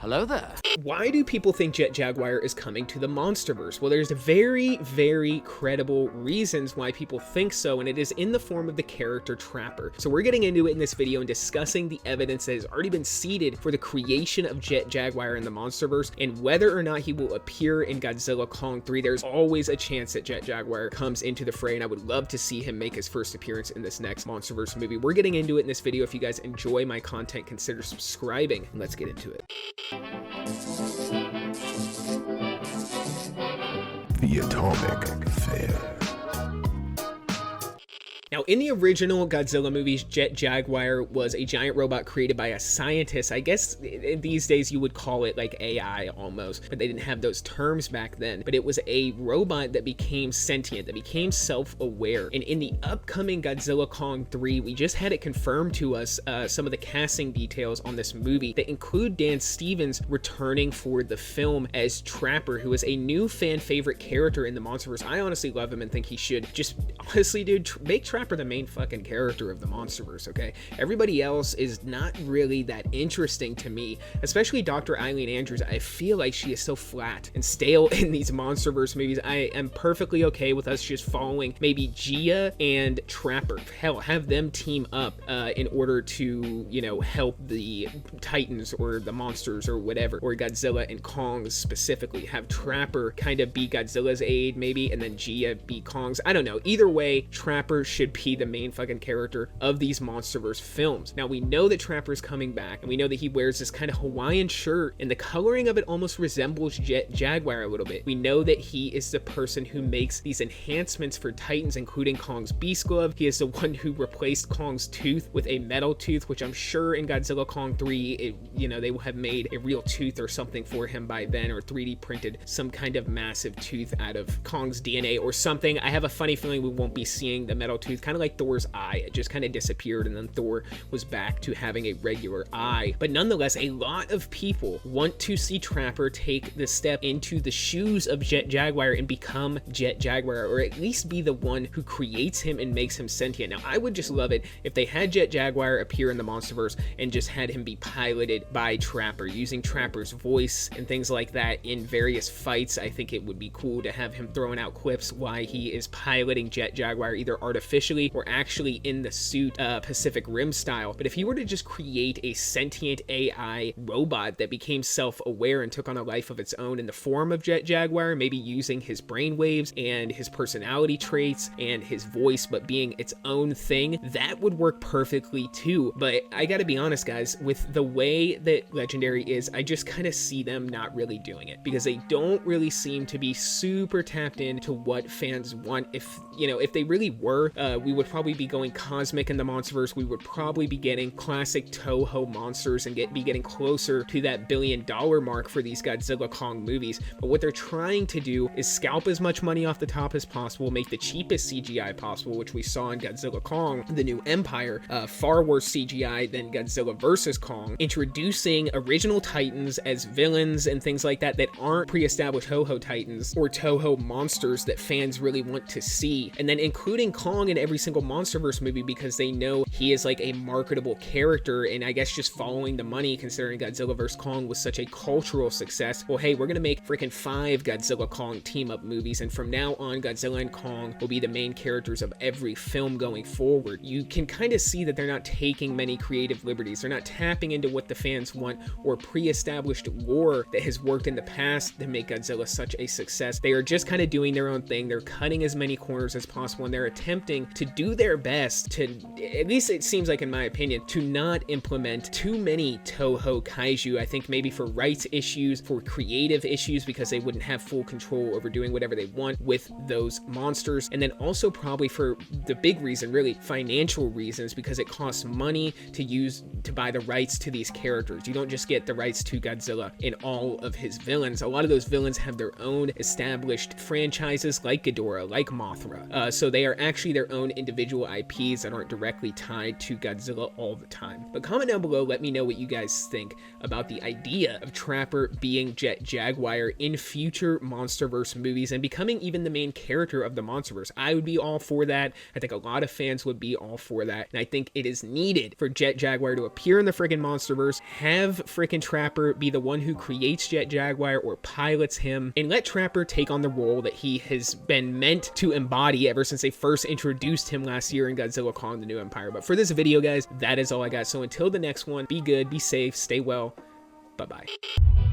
Hello there. Why do people think Jet Jaguar is coming to the Monsterverse? Well, there's very, very credible reasons why people think so, and it is in the form of the character Trapper. So we're getting into it in this video and discussing the evidence that has already been seeded for the creation of Jet Jaguar in the Monsterverse, and whether or not he will appear in Godzilla Kong 3. There's always a chance that Jet Jaguar comes into the fray, and I would love to see him make his first appearance in this next Monsterverse movie. We're getting into it in this video. If you guys enjoy my content, consider subscribing, and let's get into it. The Atomic Fair. Now, in the original Godzilla movies, Jet Jaguar was a giant robot created by a scientist. I guess these days you would call it like AI almost, but they didn't have those terms back then. But it was a robot that became sentient, that became self-aware. And in the upcoming Godzilla Kong 3, we just had it confirmed to us some of the casting details on this movie that include Dan Stevens returning for the film as Trapper, who is a new fan favorite character in the Monsterverse. I honestly love him and think he should just, honestly, dude, make Trapper the main fucking character of the Monsterverse, okay? Everybody else is not really that interesting to me, especially Dr. Eileen Andrews. I feel like she is so flat and stale in these Monsterverse movies. I am perfectly okay with us just following maybe Gia and Trapper. Hell, have them team up in order to, you know, help the Titans or the monsters or whatever, or Godzilla and Kong specifically. Have Trapper kind of be Godzilla's aide maybe, and then Gia be Kong's. I don't know. Either way, Trapper should be the main fucking character of these Monsterverse films. Now, we know that Trapper's coming back, and we know that he wears this kind of Hawaiian shirt, and the coloring of it almost resembles Jet Jaguar a little bit. We know that he is the person who makes these enhancements for Titans, including Kong's Beast Glove. He is the one who replaced Kong's tooth with a metal tooth, which I'm sure in Godzilla Kong 3, they will have made a real tooth or something for him by then, or 3D printed some kind of massive tooth out of Kong's DNA or something. I have a funny feeling we won't be seeing the metal tooth, kind of like Thor's eye. It just kind of disappeared, and then Thor was back to having a regular eye. But nonetheless, a lot of people want to see Trapper take the step into the shoes of Jet Jaguar and become Jet Jaguar, or at least be the one who creates him and makes him sentient. Now, I would just love it if they had Jet Jaguar appear in the Monsterverse and just had him be piloted by Trapper, using Trapper's voice and things like that in various fights. I think it would be cool to have him throwing out clips while he is piloting Jet Jaguar, either artificially or actually in the suit, Pacific Rim style. But if he were to just create a sentient AI robot that became self-aware and took on a life of its own in the form of Jet Jaguar, maybe using his brainwaves and his personality traits and his voice, but being its own thing, that would work perfectly too. But I gotta be honest, guys, with the way that Legendary is, I just kind of see them not really doing it, because they don't really seem to be super tapped into what fans want. If they really were, we would probably be going cosmic in the Monsterverse. We would probably be getting classic Toho monsters and be getting closer to that $1 billion mark for these Godzilla Kong movies. But what they're trying to do is scalp as much money off the top as possible, make the cheapest CGI possible, which we saw in Godzilla Kong, The New Empire, far worse CGI than Godzilla vs. Kong, introducing original Titans as villains and things like that aren't pre-established Toho Titans or Toho monsters that fans really want to see, and then including Kong in every single Monsterverse movie because they know he is like a marketable character. And I guess just following the money, considering Godzilla vs. Kong was such a cultural success, well, hey, we're gonna make freaking 5 Godzilla Kong team-up movies, and from now on, Godzilla and Kong will be the main characters of every film going forward. You can kind of see that they're not taking many creative liberties. They're not tapping into what the fans want or pre-established lore that has worked in the past to make Godzilla such a success. They are just kind of doing their own thing. They're cutting as many corners as possible, and they're attempting to do their best to, at least it seems like in my opinion, to not implement too many Toho kaiju. I think maybe for rights issues, for creative issues, because they wouldn't have full control over doing whatever they want with those monsters, and then also probably for the big reason, really financial reasons, because it costs money to buy the rights to these characters. You don't just get the rights to Godzilla and all of his villains. A lot of those villains have their own established franchises, like Ghidorah, like Mothra, so they are actually their own own individual IPs that aren't directly tied to Godzilla all the time. But comment down below, let me know what you guys think about the idea of Trapper being Jet Jaguar in future Monsterverse movies and becoming even the main character of the Monsterverse. I would be all for that. I think a lot of fans would be all for that. And I think it is needed for Jet Jaguar to appear in the freaking Monsterverse, have freaking Trapper be the one who creates Jet Jaguar or pilots him, and let Trapper take on the role that he has been meant to embody ever since they first introduced him last year in Godzilla Kong: The New Empire. But for this video, guys, that is all I got. So until the next one, be good, be safe, stay well. Bye-bye.